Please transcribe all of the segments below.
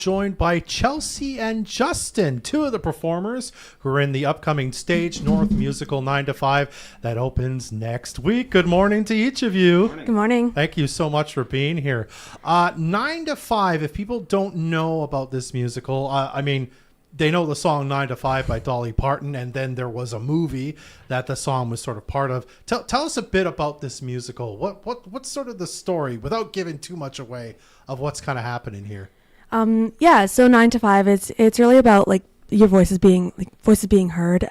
joined by Chelsea and Justin, two of the performers who are in the upcoming Stage North musical 9 to 5 that opens next week. Good morning to each of you. Good morning. Thank you so much for being here. 9 to 5, if people don't know about this musical, I mean, they know the song 9 to 5 by Dolly Parton, and then there was a movie that the song was sort of part of. Tell us a bit about this musical. What's sort of the story, without giving too much away, of what's kind of happening here? So 9 to 5, it's really about like your voices being heard.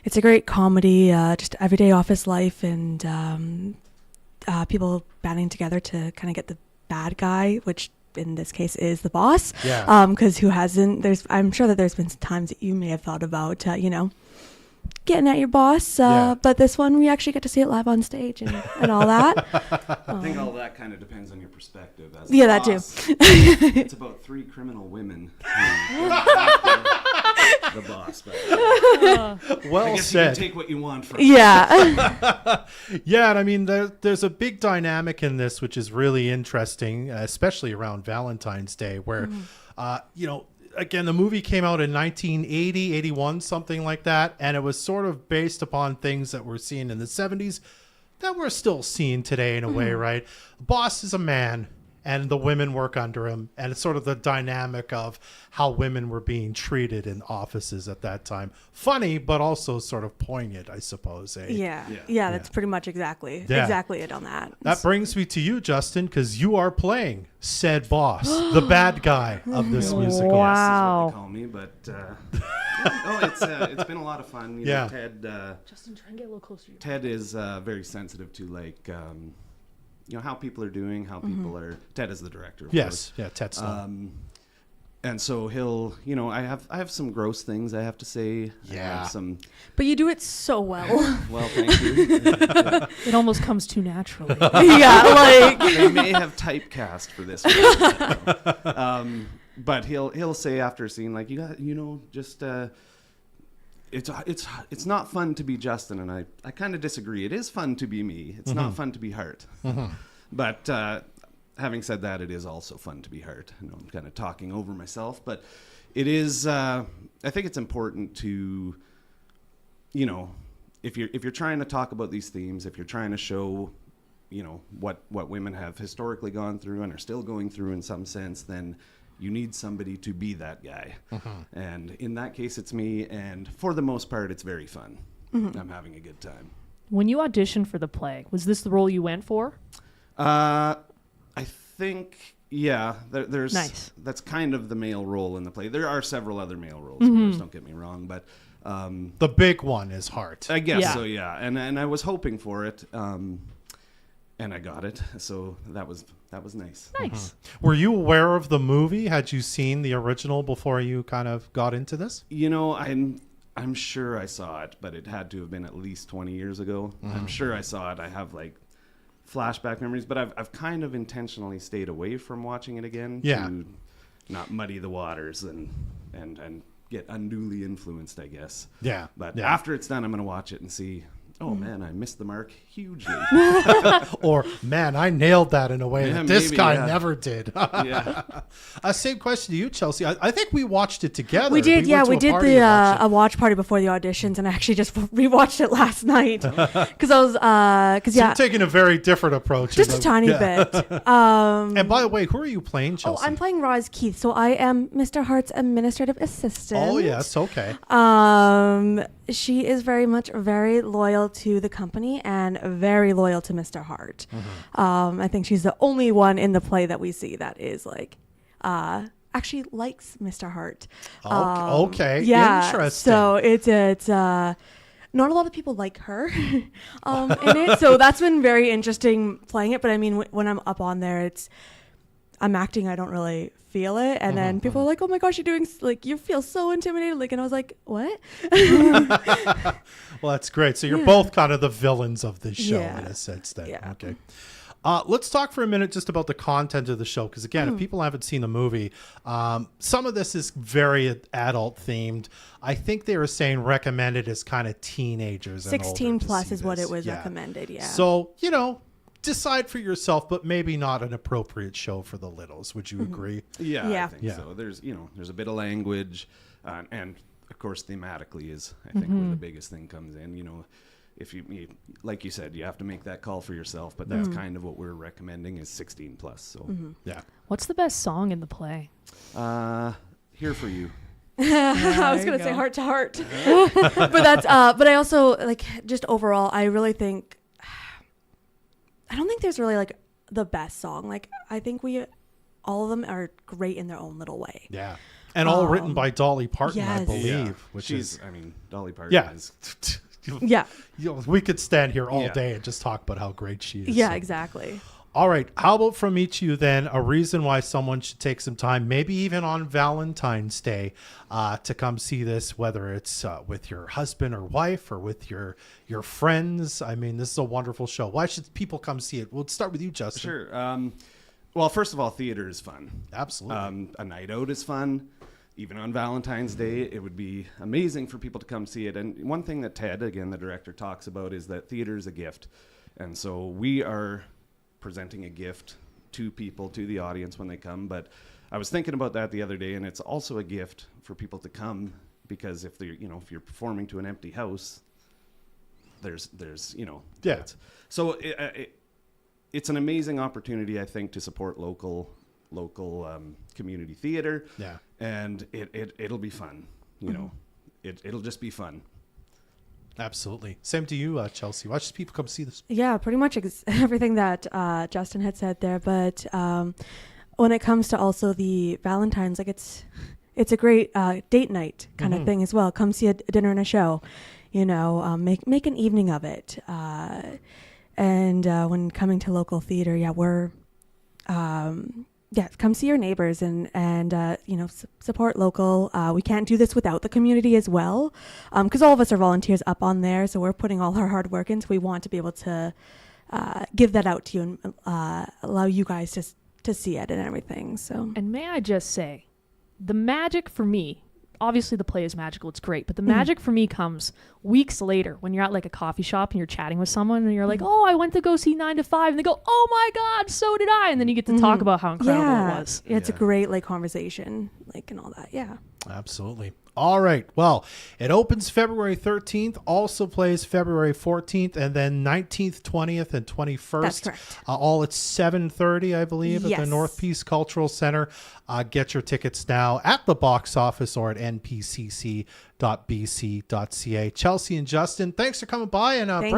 It's a great comedy, just everyday office life, and people banding together to kind of get the bad guy, which in this case is the boss. Yeah. Because who hasn't? I'm sure that there's been times that you may have thought about, getting at your boss. But this one, we actually get to see it live on stage and all that. I think all that kind of depends on your perspective. As Yeah, the that too. boss, it's about 3 criminal women. The boss. But, Well I guess said. you can take what you want from Yeah. Yeah, and I mean, there's a big dynamic in this, which is really interesting, especially around Valentine's Day, where, again, the movie came out in 1980, 81, something like that, and it was sort of based upon things that we're seeing in the 70s that we're still seeing today in a way, right? The boss is a man, and the women work under him, and it's sort of the dynamic of how women were being treated in offices at that time. Funny, but also sort of poignant, I suppose. Eh? Yeah, that's pretty much exactly it on that. That brings me to you, Justin, because you are playing said boss, the bad guy of this musical. Wow. That's what they call me, but it's been a lot of fun. Ted, Justin, try and get a little closer to you. Ted is very sensitive to how people are doing, how people are. Ted is the director. Of course. Yeah, Ted Snow. And so he'll, I have some gross things I have to say. Yeah. I have some. But you do it so well. Well, thank you. It almost comes too naturally. They may have typecast for this one. But he'll say after a scene, like, it's not fun to be Justin, and I kind of disagree. It is fun to be me. It's not fun to be Hart. But having said that, it is also fun to be Hart. I'm kind of talking over myself, but it is. I think it's important to, if you're trying to talk about these themes, if you're trying to show, what women have historically gone through and are still going through in some sense, then you need somebody to be that guy. And in that case, it's me. And for the most part, it's very fun. I'm having a good time. When you auditioned for the play, was this the role you went for? I think, yeah, there's Nice. That's kind of the male role in the play. There are several other male roles, of course, don't get me wrong, but The big one is Hart. I guess Yeah. so, yeah. And I was hoping for it, and I got it, so that was nice. Nice. Were you aware of the movie? Had you seen the original before you kind of got into this? I'm sure I saw it, but it had to have been at least 20 years ago. I'm sure I saw it. I have flashback memories, but I've kind of intentionally stayed away from watching it again to not muddy the waters and get unduly influenced, I guess. Yeah. But after it's done, I'm going to watch it and see, oh man, I missed the mark hugely. Or, man, I nailed that in a way that this guy never did. Yeah. Same question to you, Chelsea. I think we watched it together. We did, went to we a did party and watched it. a watch party before the auditions, and I actually just rewatched it last night because I was So you're taking a very different approach. just a tiny bit. And by the way, who are you playing, Chelsea? I'm playing Roz Keith, so I am Mr. Hart's administrative assistant. Oh, yes, okay. She is very loyal to the company and very loyal to Mr. Hart. I think she's the only one in the play that we see that is actually likes Mr. Hart. Okay, yeah, interesting. so it's not a lot of people like her in it, so that's been very interesting playing it. But I mean, when I'm up on there, I'm acting, I don't really feel it, and then people are like, "Oh my gosh, you're doing you feel so intimidated!" And I was like, "What?" Well, that's great. So you're both kind of the villains of this show in a sense, then. Yeah. Okay. Let's talk for a minute just about the content of the show, because again, if people haven't seen the movie, some of this is very adult themed. I think they were saying recommended as kind of teenagers. 16 and older plus to see is what this. it was recommended. Yeah. So decide for yourself, but maybe not an appropriate show for the littles. Would you agree? Yeah, Yeah. I think Yeah. so. There's a bit of language, and of course thematically is, I think, where the biggest thing comes in. If you like you said, you have to make that call for yourself, but that's kind of what we're recommending is 16 plus. So Yeah. What's the best song in the play? Here for you. I was There you gonna say go. Heart to Heart, but that's but I also like just overall. I really think I don't think there's really like the best song. Like I think all of them are great in their own little way. Yeah. And all written by Dolly Parton, I yes. believe, which She's, is, I mean, Dolly Parton yeah. is Yeah, We could stand here all Yeah. day and just talk about how great she is. yeah, So- exactly. All right. How about from each of you then a reason why someone should take some time, maybe even on Valentine's Day, to come see this, whether it's with your husband or wife or with your friends. I mean, this is a wonderful show. Why should people come see it? We'll start with you, Justin. Sure. Well, first of all, theater is fun. Absolutely. A night out is fun. Even on Valentine's Day, it would be amazing for people to come see it. And one thing that Ted, again, the director, talks about is that theater is a gift. And so we are presenting a gift to people, to the audience when they come. But I was thinking about that the other day, and it's also a gift for people to come because if you're performing to an empty house, there's Yeah. So it's an amazing opportunity, I think, to support local community theater. Yeah. And it'll be fun. It'll just be fun. Absolutely. Same to you, Chelsea. Why should people come see this? Yeah, pretty much everything that Justin had said there. But when it comes to also the Valentine's, like it's a great date night kind of thing as well. Come see a dinner and a show, make an evening of it. And when coming to local theater, we're come see your neighbors and support local. We can't do this without the community as well, because all of us are volunteers up on there, so we're putting all our hard work in. So we want to be able to give that out to you and allow you guys to see it and everything. So And may I just say, the magic for me, obviously the play is magical, it's great, but the magic for me comes weeks later when you're at like a coffee shop and you're chatting with someone and you're like, oh, I went to go see 9 to 5, and they go, oh my God, so did I. And then you get to talk about how incredible it was. It's a great conversation, and all that. Yeah. Absolutely. All right. Well, it opens February 13th, also plays February 14th, and then 19th, 20th, and 21st. That's correct. All at 7:30, I believe, at the Yes. North Peace Cultural Center. Get your tickets now at the box office or at npcc.bc.ca. Chelsea and Justin, thanks for coming by and Thank breaking